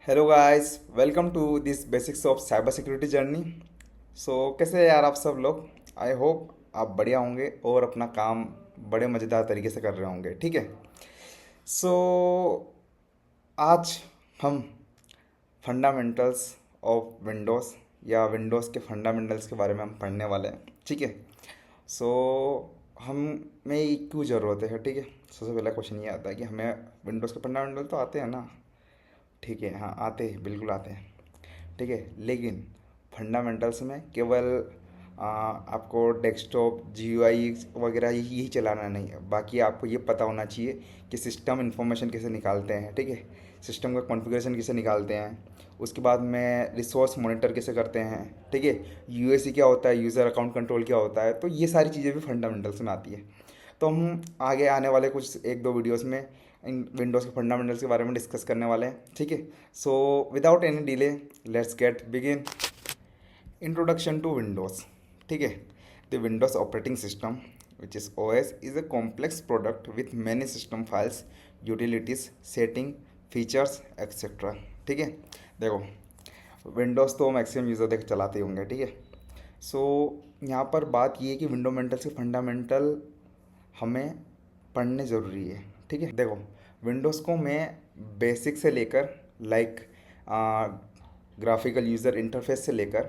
Hello guys, welcome to this basics of cyber security journey. कैसे हैं यार आप सब लोग। आई होप आप बढ़िया होंगे और अपना काम बड़े मज़ेदार तरीके से कर रहे होंगे। ठीक है। सो आज हम फंडामेंटल्स ऑफ विंडोज़ या विंडोज़ के फंडामेंटल्स के बारे में हम पढ़ने वाले हैं। ठीक है। सो हमें ये क्यों ज़रूरत है। ठीक है। सबसे पहला क्वेश्चन ये आता है कि हमें विंडोज़ के फंडामेंटल तो आते हैं ना। ठीक है, हाँ आते हैं, बिल्कुल आते हैं। ठीक है, लेकिन फंडामेंटल्स में केवल आपको डेस्कटॉप जीयूआई वगैरह यही चलाना नहीं है, बाकी आपको ये पता होना चाहिए कि सिस्टम इंफॉर्मेशन कैसे निकालते हैं। ठीक है, सिस्टम का कॉन्फ़िगरेशन कैसे निकालते हैं, उसके बाद में रिसोर्स मॉनिटर कैसे करते हैं। ठीक है, यूएसी क्या होता है, यूज़र अकाउंट कंट्रोल क्या होता है, तो ये सारी चीज़ें भी फंडामेंटल्स में आती है। तो हम आगे आने वाले कुछ एक दो वीडियोस में इन विंडोज़ के फंडामेंटल्स के बारे में डिस्कस करने वाले हैं। ठीक है। Without any delay let's get begin. Introduction to Windows. ठीक है। The Windows operating system which is OS is a complex product with many system files, utilities, setting, features etcetera. ठीक है। देखो, विंडोज़ तो मैक्सिमम यूज़र देख चलाते ही होंगे। ठीक है। सो यहाँ पर बात ये है कि विंडोमेंटल्स के फंडामेंटल हमें पढ़ने ज़रूरी है। ठीक है। देखो, विंडोज़ को मैं बेसिक से लेकर लाइक ग्राफिकल यूज़र इंटरफेस से लेकर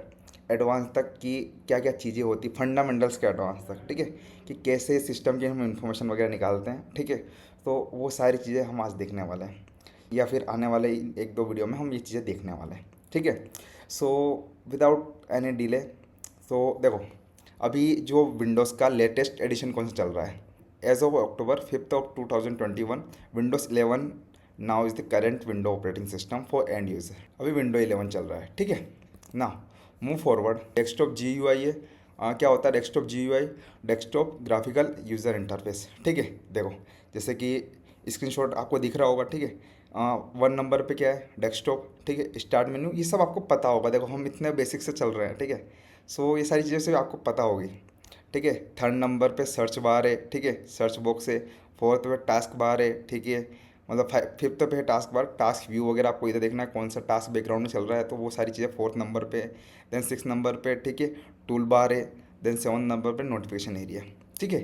एडवांस तक की क्या क्या चीज़ें होती, फंडामेंटल्स के एडवांस तक। ठीक है, कि कैसे सिस्टम की हम इंफॉर्मेशन वगैरह निकालते हैं। ठीक है, तो वो सारी चीज़ें हम आज देखने वाले हैं, या फिर आने वाले एक दो वीडियो में हम ये चीज़ें देखने वाले हैं। ठीक है। सो विदाउट एनी डिले, तो देखो, अभी जो विंडोज़ का लेटेस्ट एडिशन कौन सा चल रहा है, as of October 5th of 2021, Windows 11 now is the current window operating system for end user. अभी विंडो 11 चल रहा है। ठीक है ना। Move forward, desktop G U I है। क्या होता है desktop G U I? Desktop graphical user interface. ठीक है। देखो, जैसे कि स्क्रीनशॉट आपको दिख रहा होगा। ठीक है। 1 नंबर पे क्या है, डेस्कटॉप। ठीक है, स्टार्ट मेन्यू, ये सब आपको पता होगा। देखो, हम इतने बेसिक से चल रहे हैं। ठीक है। ये सारी चीज़ें से आपको पता होगी। ठीक है। 3rd नंबर पे सर्च बार है। ठीक है, सर्च बॉक्स है। 4th पे टास्क बार है। ठीक है, मतलब 5th पे है टास्क बार, टास्क व्यू वगैरह आपको इधर देखना है कौन सा टास्क बैकग्राउंड में चल रहा है, तो वो सारी चीज़ें 4th नंबर पे। देन 6th नंबर पे, ठीक है, टूल बार है। देन 7th नंबर पे नोटिफिकेशन एरिया। ठीक है।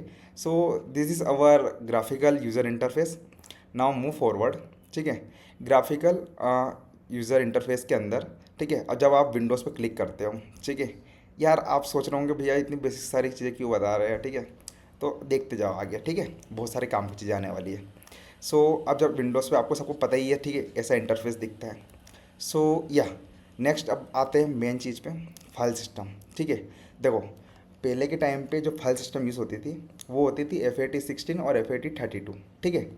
This is our graphical user interface. Now move forward. ठीक है, ग्राफिकल यूज़र इंटरफेस के अंदर, ठीक है, और जब आप विंडोज़ पे क्लिक करते हो, ठीक है, यार आप सोच रहे होंगे भैया इतनी बेसिक सारी चीज़ें क्यों बता रहे हैं। ठीक है, तो देखते जाओ आगे। ठीक है, बहुत सारे काम की चीज़ें आने वाली है। अब जब विंडोज़ पे आपको सबको पता ही है, ठीक है, ऐसा इंटरफेस दिखता है। या नेक्स्ट अब आते हैं मेन चीज़ पे, फाइल सिस्टम। ठीक है। देखो, पहले के टाइम पे जो फाइल सिस्टम यूज़ होती थी वो होती थी FAT16 और FAT32। ठीक है,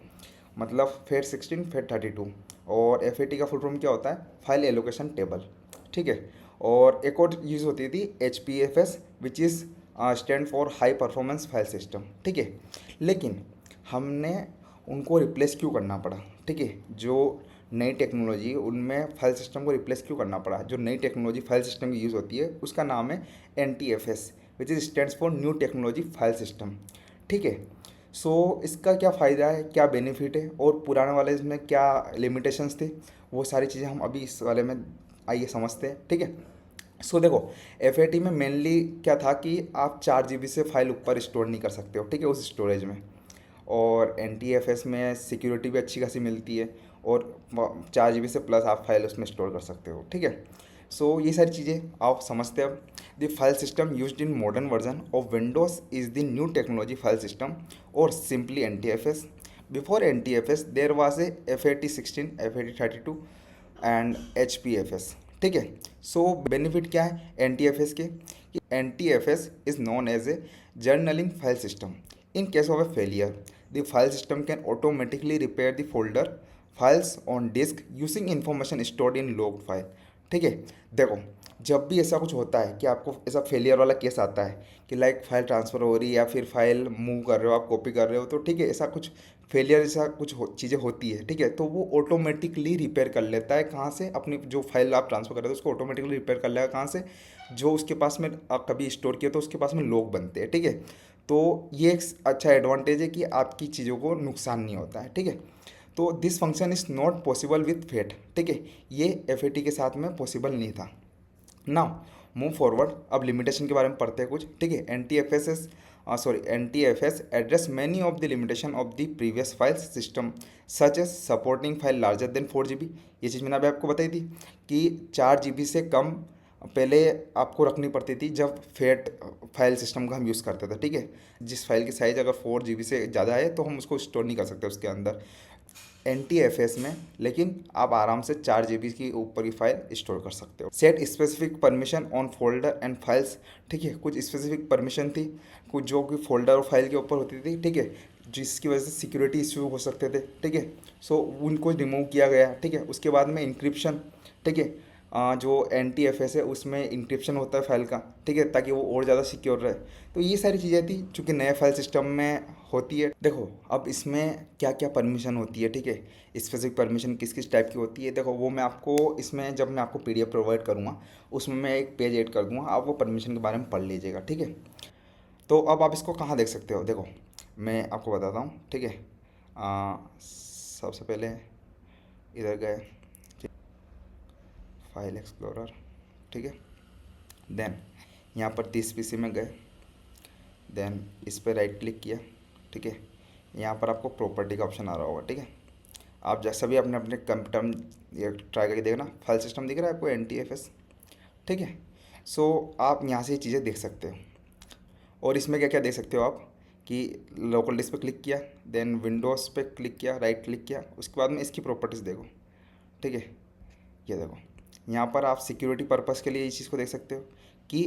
मतलब FAT16 FAT32। और FAT का फुल फॉर्म क्या होता है, फाइल एलोकेशन टेबल। ठीक है। और एक और यूज़ होती थी HPFS, which is stand for high performance file system. ठीक है, लेकिन हमने उनको रिप्लेस क्यों करना पड़ा। ठीक है, जो नई टेक्नोलॉजी उनमें फाइल सिस्टम को रिप्लेस क्यों करना पड़ा, जो नई टेक्नोलॉजी फाइल सिस्टम की यूज़ होती है उसका नाम है NTFS, which is stands for new technology file system. ठीक है। इसका क्या फ़ायदा है, क्या बेनिफिट है, और पुराने वाले इसमें क्या लिमिटेशंस थे, वो सारी चीज़ें हम अभी इस वाले में आइए समझते हैं। ठीक है। देखो, FAT में मेनली क्या था कि आप 4 GB से फाइल ऊपर स्टोर नहीं कर सकते हो। ठीक है, उस स्टोरेज में। और NTFS में सिक्योरिटी भी अच्छी खासी मिलती है, और 4 GB से प्लस आप फाइल उसमें स्टोर कर सकते हो। ठीक है। ये सारी चीज़ें आप समझते हो। The file system used in modern version of Windows is the new technology file system, और simply NTFS। Before NTFS there was a FAT16, FAT32 and HPFS। ठीक है। बेनिफिट क्या है NTFS के, कि NTFS is known as a journaling file system. In case of a failure, the file system can automatically repair the folder files on disk using information stored in logged file। ठीक है। देखो, जब भी ऐसा कुछ होता है कि आपको ऐसा फेलियर वाला केस आता है कि लाइक फाइल ट्रांसफ़र हो रही है या फिर फाइल मूव कर रहे हो, आप कॉपी कर रहे हो, तो ठीक है, ऐसा कुछ फेलियर ऐसा कुछ चीज़ें होती है। ठीक है, तो वो ऑटोमेटिकली रिपेयर कर लेता है कहाँ से, अपनी जो फाइल आप ट्रांसफ़र कर रहे हो उसको ऑटोमेटिकली रिपेयर कर लेगा कहाँ से, जो उसके पास में आप कभी स्टोर किया तो उसके पास में लॉग बनते हैं। ठीक है, तो ये एक अच्छा एडवांटेज है कि आपकी चीज़ों को नुकसान नहीं होता है। ठीक है। तो this function is not possible with FAT, ठीक है, ये FAT के साथ में पॉसिबल नहीं था। नाउ मूव फॉरवर्ड, अब लिमिटेशन के बारे में पढ़ते हैं कुछ, ठीक है। NTFS address many of the limitation of the previous file system such as supporting file larger than 4 GB। ये चीज़ मैंने अभी आपको बताई थी कि 4 GB से कम पहले आपको रखनी पड़ती थी जब फेट फाइल सिस्टम का हम यूज़ करते थे, ठीक है। जिस फाइल की साइज़ अगर 4 GB से ज़्यादा है तो हम उसको स्टोर नहीं कर सकते उसके अंदर NTFS में, लेकिन आप आराम से 4 GB की ऊपर की फाइल स्टोर कर सकते हो। Set specific permission on folder and files, ठीक है, कुछ स्पेसिफिक परमिशन थी कुछ जो कि फोल्डर और फाइल के ऊपर होती थी, ठीक है, जिसकी वजह से सिक्योरिटी इश्यू हो सकते थे, ठीक है। सो उनको रिमूव किया गया, ठीक है। उसके बाद में इंक्रिप्शन, ठीक है, जो NTFS है उसमें इंक्रिप्शन होता है फाइल का, ठीक है, ताकि वो और ज़्यादा सिक्योर रहे। तो ये सारी चीज़ें थी चूँकि नए फाइल सिस्टम में होती है। देखो अब इसमें क्या क्या परमिशन होती है, ठीक है, स्पेसिफिक परमिशन किस किस टाइप की होती है, देखो वो मैं आपको इसमें जब मैं आपको PDF प्रोवाइड करूँगा उसमें मैं एक पेज ऐड कर दूँगा, आप वो परमिशन के बारे में पढ़ लीजिएगा, ठीक है। तो अब आप इसको कहाँ देख सकते हो, देखो मैं आपको बताता हूँ, ठीक है। सबसे पहले इधर गए, फाइल एक्सप्लोरर, ठीक है, देन यहाँ पर 30 PC में गए, देन इस पर राइट क्लिक किया, ठीक है। यहाँ पर आपको प्रॉपर्टी का ऑप्शन आ रहा होगा, ठीक है। आप जैसा भी अपने अपने कंप्यूटर में ये ट्राई करके देखना, फाइल सिस्टम दिख रहा है आपको NTFS, ठीक है। सो आप यहाँ से ये चीज़ें देख सकते हो। और इसमें क्या क्या देख सकते हो आप कि लोकल डिस्क पे क्लिक किया, देन विंडोज़ पे क्लिक किया, राइट क्लिक किया, उसके बाद में इसकी प्रॉपर्टीज़ देखो, ठीक है। ये देखो यहाँ पर आप सिक्योरिटी पर्पज़ के लिए इस चीज़ को देख सकते हो कि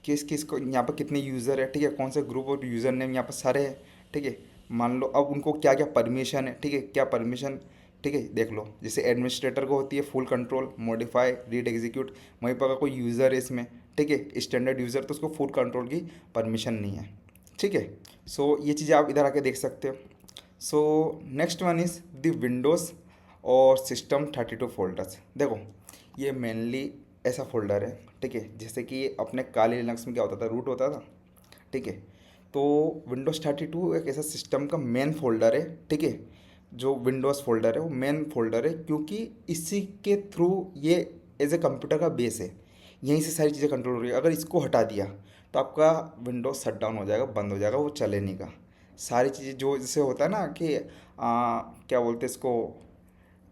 किस किस को यहाँ पर कितने यूज़र है, ठीक है, कौन सा ग्रुप और यूज़र नेम यहाँ पर सारे हैं, ठीक है। मान लो अब उनको क्या क्या परमिशन है, ठीक है, क्या परमिशन, ठीक है, देख लो। जैसे एडमिनिस्ट्रेटर को होती है full control, modify, read, execute. वहीं पर अगर कोई यूज़र है इसमें, ठीक है, स्टैंडर्ड यूज़र, तो उसको फुल कंट्रोल की परमिशन नहीं है, ठीक है। सो ये चीज़ें आप इधर आके देख सकते हो। So next one is the Windows और सिस्टम 32 फोल्डर्स। देखो ये मेनली ऐसा फोल्डर है, ठीक है, जैसे कि अपने काली लिनक्स में क्या होता था, रूट होता था, ठीक है। तो विंडोज़ 32 एक ऐसा सिस्टम का मेन फोल्डर है, ठीक है। जो विंडोज़ फोल्डर है वो मेन फोल्डर है क्योंकि इसी के थ्रू ये एज ए कंप्यूटर का बेस है, यहीं से सारी चीज़ें कंट्रोल हो रही है। अगर इसको हटा दिया तो आपका विंडोज़ शट डाउन हो जाएगा, बंद हो जाएगा, वो चले नहीं का। सारी चीज़ें जो जैसे होता है ना कि क्या बोलते हैं इसको,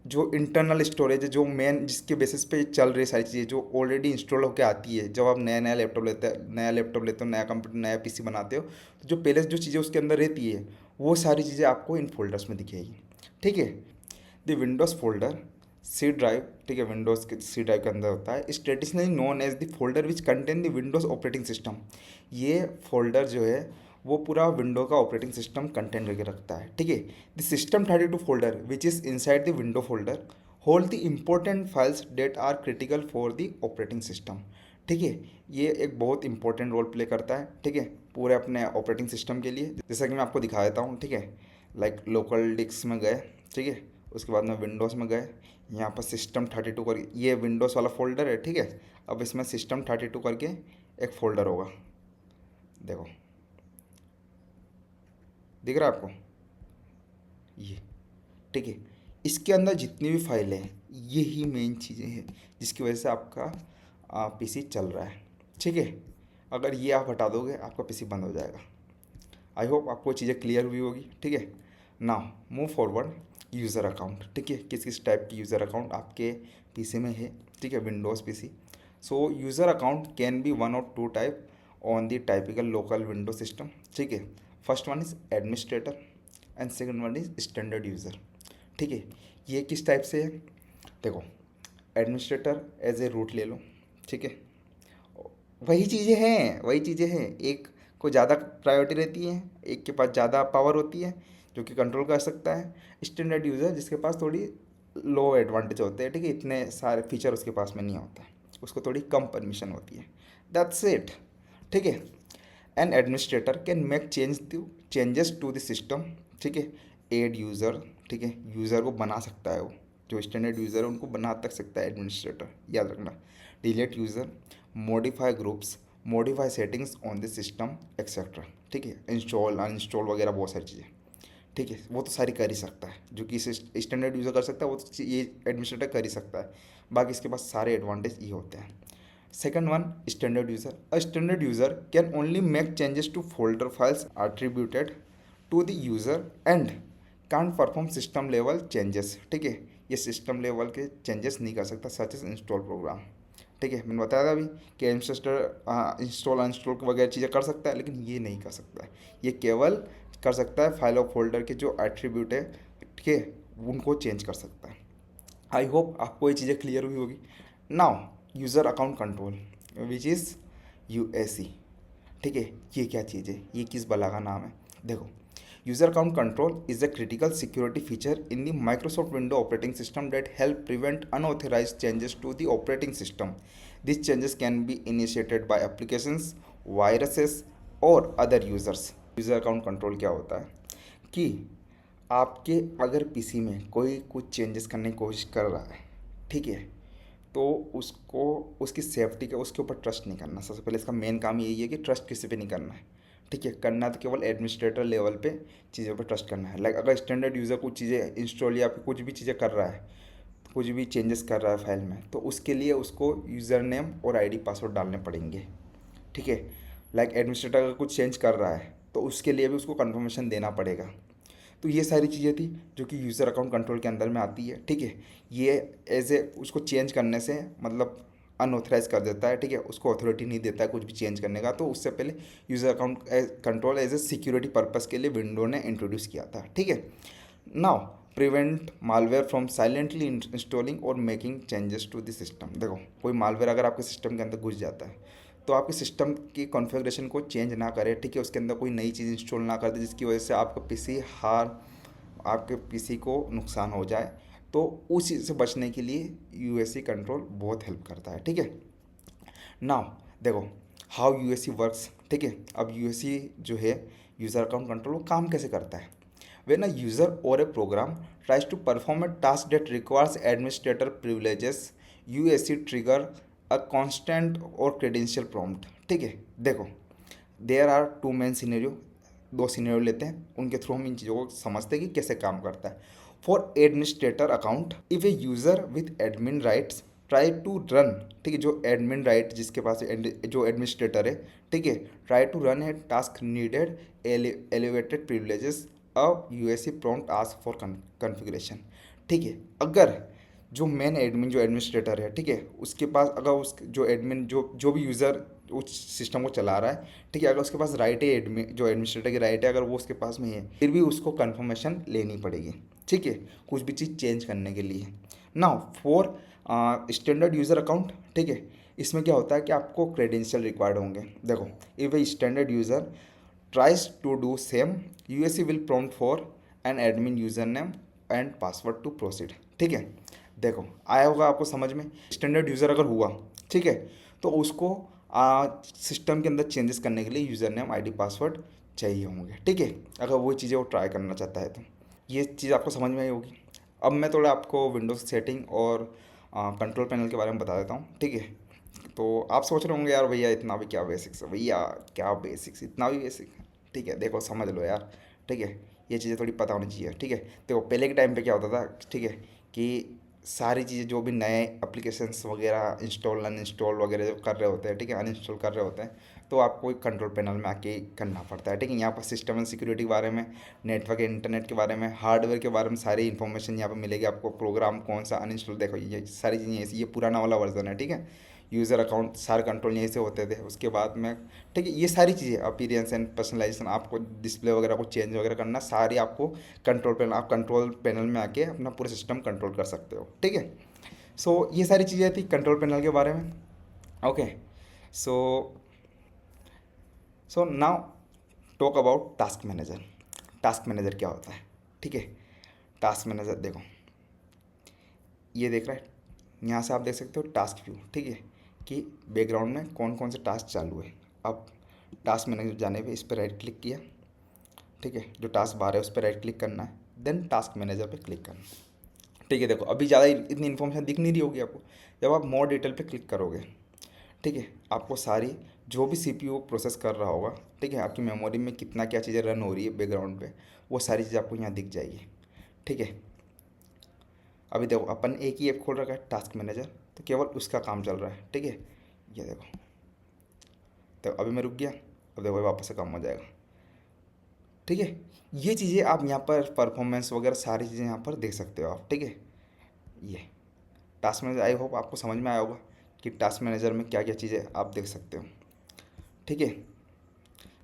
जो इंटरनल स्टोरेज है, जो मेन जिसके बेसिस पे चल रही सारी चीज़ें जो ऑलरेडी इंस्टॉल होकर आती है, जब आप नया लैपटॉप लेते हो, नया कंप्यूटर, नया PC बनाते हो, तो जो पहले जो चीज़ें उसके अंदर रहती है वो सारी चीज़ें आपको इन फोल्डर्स में दिखेगी, ठीक है। The Windows folder C drive, ठीक है, विंडोज़ के सी ड्राइव के अंदर होता है, इस traditionally known as the folder which contain the Windows operating system. ये फोल्डर जो है वो पूरा विंडो का ऑपरेटिंग सिस्टम कंटेंट करके रखता है, ठीक है। The system 32 folder which is inside the window folder hold the important files that are critical for the operating system, ठीक है। ये एक बहुत इंपॉर्टेंट रोल प्ले करता है, ठीक है, पूरे अपने ऑपरेटिंग सिस्टम के लिए। जैसा कि मैं आपको दिखा देता हूँ, ठीक है, लाइक लोकल डिस्क में गए, ठीक है, उसके बाद में विंडोज़ में गए, यहाँ पर सिस्टम 32 करके ये विंडोज़ वाला फोल्डर है, ठीक है। अब इसमें सिस्टम 32 करके एक फ़ोल्डर होगा, देखो दिख रहा है आपको ये, ठीक है। इसके अंदर जितनी भी फाइलें हैं यही मेन चीज़ें हैं जिसकी वजह से आपका PC चल रहा है, ठीक है। अगर ये आप हटा दोगे आपका PC बंद हो जाएगा। आई होप आपको चीज़ें क्लियर हुई होगी, ठीक है। Now move forward, user account, ठीक है, किस किस टाइप की यूज़र अकाउंट आपके PC में है, ठीक है, Windows PC। So user account can be one or two type on the typical local window system, ठीक है। First one is administrator and second one is standard user, ठीक है। ये किस टाइप से है, देखो एडमिनिस्ट्रेटर एज ए रूट ले लो, ठीक है, वही चीज़ें हैं, एक को ज़्यादा प्रायोरिटी रहती है, एक के पास ज़्यादा पावर होती है जो कि कंट्रोल कर सकता है। स्टैंडर्ड यूज़र जिसके पास थोड़ी लो एडवांटेज होते हैं, ठीक है, इतने सारे फीचर उसके पास में नहीं होता, उसको थोड़ी कम परमिशन होती है, दैट्स इट, ठीक है। An administrator can make changes to the system, ठीक है, एड यूज़र, ठीक है, यूज़र को बना सकता है वो, जो स्टैंडर्ड यूज़र है उनको बना तक सकता है एडमिनिस्ट्रेटर, याद रखना। Delete user, modify groups, modify settings on the system etcetera, ठीक है, इंस्टॉल अनइंस्टॉल वगैरह बहुत सारी चीज़ें, ठीक है, वो तो सारी कर ही सकता है, जो कि स्टैंडर्ड यूज़र कर सकता है वो तो ये एडमिनिस्ट्रेटर कर ही सकता है। बाकी इसके पास सारे एडवांटेज ये होते हैं। Second one, standard user. A standard user can only make changes to folder files attributed to the user and can't perform system level changes. ठीक है, ये सिस्टम लेवल के चेंजेस नहीं कर सकता, सच एज इंस्टॉल प्रोग्राम। ठीक है, मैंने बताया था अभी कि एडमिनिस्ट्रेटर इंस्टॉल अनइंस्टॉल वगैरह चीज़ें कर सकता है, लेकिन ये नहीं कर सकता है। ये केवल कर सकता है फाइल और फोल्डर के जो एट्रीब्यूट है, ठीक है, उनको चेंज कर सकता है। आई होप आपको ये चीज़ें क्लियर हुई होगी। Now user account control which is UAC. ठीक है, ये क्या चीज़ है, ये किस बला का नाम है? देखो, user account control is a critical security feature in the Microsoft window operating system that help prevent unauthorized changes to the operating system. This changes can be initiated by applications, viruses और other users. User account control क्या होता है कि आपके अगर PC में कोई कुछ चेंजेस करने की कोशिश कर रहा है, ठीक है, तो उसको उसकी सेफ्टी का उसके ऊपर ट्रस्ट नहीं करना। सबसे पहले इसका मेन काम यही है कि ट्रस्ट किसी पे नहीं करना है। ठीक है, करना तो केवल एडमिनिस्ट्रेटर लेवल पे चीज़ों पे ट्रस्ट करना है। लाइक अगर स्टैंडर्ड यूज़र कुछ चीज़ें इंस्टॉल या फिर कुछ भी चीज़ें कर रहा है, कुछ भी चेंजेस कर रहा है फाइल में, तो उसके लिए उसको यूज़र नेम और आईडी पासवर्ड डालने पड़ेंगे। ठीक है, लाइक एडमिनिस्ट्रेटर अगर कुछ चेंज कर रहा है तो उसके लिए भी उसको कंफर्मेशन देना पड़ेगा। तो ये सारी चीज़ें थी जो कि यूज़र अकाउंट कंट्रोल के अंदर में आती है। ठीक है, ये एज ए उसको चेंज करने से मतलब अनऑथराइज कर देता है। ठीक है, उसको अथॉरिटी नहीं देता है कुछ भी चेंज करने का। तो उससे पहले user account control as a security purpose के लिए विंडो ने इंट्रोड्यूस किया था। ठीक है, now prevent malware from silently installing और making changes to the system. देखो, कोई मालवेयर अगर आपके सिस्टम के अंदर घुस जाता है तो आपके सिस्टम की कॉन्फ़िगरेशन को चेंज ना करे। ठीक है, उसके अंदर कोई नई चीज़ इंस्टॉल ना कर दे जिसकी वजह से आपका पीसी आपके पीसी को नुकसान हो जाए। तो उस चीज़ से बचने के लिए यूएससी कंट्रोल बहुत हेल्प करता है। ठीक है, नाउ देखो हाउ यूएससी वर्क्स। ठीक है, अब यूएससी जो है यूज़र अकाउंट कंट्रोल, वो काम कैसे करता है? When a user or a program tries to perform a task that requires administrator privileges, UAC trigger a constant or credential prompt। ठीक है, देखो there are two main scenario, दो सिनेरियो लेते हैं, उनके थ्रू हम इन चीज़ों को समझते हैं कि कैसे काम करता है। For administrator account, if a user with admin rights try to run, ठीक है, जो एडमिन राइट जिसके पास जो एडमिनिस्ट्रेटर है, ठीक है, try to run a task needed elevated privileges अब USC prompt ask for configuration. ठीक है, अगर जो मेन एडमिन जो एडमिनिस्ट्रेटर है, ठीक है, उसके पास अगर उस जो एडमिन जो भी यूज़र उस सिस्टम को चला रहा है, ठीक है, अगर उसके पास राइट है, एडमिन जो एडमिनिस्ट्रेटर की राइट है, अगर वो उसके पास में है, फिर भी उसको कन्फर्मेशन लेनी पड़ेगी। ठीक है, कुछ भी चीज़ चेंज करने के लिए। Now for standard user account, ठीक है, इसमें क्या होता है कि आपको क्रेडेंशियल रिक्वायर्ड होंगे। देखो, if a standard user tries to do same, UAC will prompt for an admin username and password to proceed। ठीक है, देखो आया होगा आपको समझ में। स्टैंडर्ड यूज़र अगर हुआ, ठीक है, तो उसको सिस्टम के अंदर चेंजेस करने के लिए यूज़र नेम आईडी पासवर्ड चाहिए होंगे। ठीक है, अगर वो चीज़ें वो ट्राई करना चाहता है तो ये चीज़ आपको समझ में आई होगी। अब मैं थोड़ा आपको विंडोज़ सेटिंग और कंट्रोल पैनल के बारे में बता देता हूँ। ठीक है, तो आप सोच रहे होंगे यार भैया इतना भी क्या बेसिक्स है, भैया क्या बेसिक्स, इतना भी बेसिक है। ठीक है, देखो समझ लो यार। ठीक है, ये चीज़ें थोड़ी पता होनी चाहिए। ठीक है, देखो पहले के टाइम पे क्या होता था, ठीक है, कि सारी चीज़ें जो भी नए एप्लीकेशंस वगैरह इंस्टॉल अनइंस्टॉल वगैरह जो कर रहे होते हैं, ठीक है, अनइंस्टॉल कर रहे होते हैं, तो आपको एक कंट्रोल पैनल में आके करना पड़ता है। ठीक है, यहाँ पर सिस्टम एंड सिक्योरिटी के बारे में, नेटवर्क इंटरनेट के बारे में, हार्डवेयर के बारे में सारी इन्फॉर्मेशन यहाँ पर मिलेगी आपको। प्रोग्राम कौन सा अनइंस्टॉल, देखो ये सारी चीज़ें ऐसी, ये पुराना वाला वर्जन है। ठीक है, यूज़र अकाउंट सारे कंट्रोल यहीं से होते थे। उसके बाद में, ठीक है, ये सारी चीज़ें अपीयरेंस एंड पर्सनलाइजेशन, आपको डिस्प्ले वगैरह को चेंज वगैरह करना, सारी आपको कंट्रोल पैनल, आप कंट्रोल पैनल में आके अपना पूरा सिस्टम कंट्रोल कर सकते हो। ठीक है, सो ये सारी चीज़ें थी कंट्रोल पैनल के बारे में। Okay, so now talk about task manager. Task manager क्या होता है? ठीक है, टास्क मैनेजर देखो, ये देख रहा है, यहाँ से आप देख सकते हो टास्क व्यू। ठीक है, कि बैकग्राउंड में कौन कौन से टास्क चालू है। अब टास्क मैनेजर जाने पे इस पर राइट क्लिक किया, ठीक है, जो टास्क बार है उस पर राइट क्लिक करना है, देन टास्क मैनेजर पे क्लिक करना है। ठीक है, देखो अभी ज़्यादा इतनी इन्फॉर्मेशन दिख नहीं रही होगी आपको। जब आप मोर डिटेल पे क्लिक करोगे, ठीक है, आपको सारी जो भी सीपीयू प्रोसेस कर रहा होगा, ठीक है, आपकी मेमोरी में कितना क्या चीज़ें रन हो रही है बैकग्राउंड पे, वो सारी चीज़ आपको यहाँ दिख जाएगी। ठीक है, अभी देखो अपन एक ही ऐप खोल रखा है टास्क मैनेजर, तो केवल उसका काम चल रहा है। ठीक है, ये देखो, तो अभी मैं रुक गया, अब देखो वापस से काम हो जाएगा। ठीक है, ये चीज़ें आप यहाँ पर परफॉर्मेंस वगैरह सारी चीज़ें यहाँ पर देख सकते हो आप। ठीक है, ये टास्क मैनेजर, आई होप आपको समझ में आया होगा कि टास्क मैनेजर में क्या क्या चीज़ें आप देख सकते हो। ठीक है,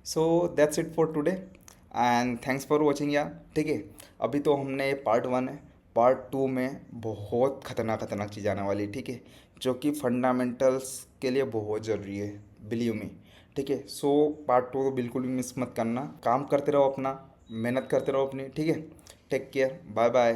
so that's it for today and thanks for watching यार। ठीक है, अभी तो हमने पार्ट 1 है, पार्ट 2 में बहुत खतरनाक खतरनाक चीज़ आने वाली है। ठीक है, जो कि फंडामेंटल्स के लिए बहुत ज़रूरी है, बिलीव मी। ठीक है, सो पार्ट 2 तो बिल्कुल भी मिस मत करना। काम करते रहो अपना, मेहनत करते रहो अपनी। ठीक है, टेक केयर, बाय बाय।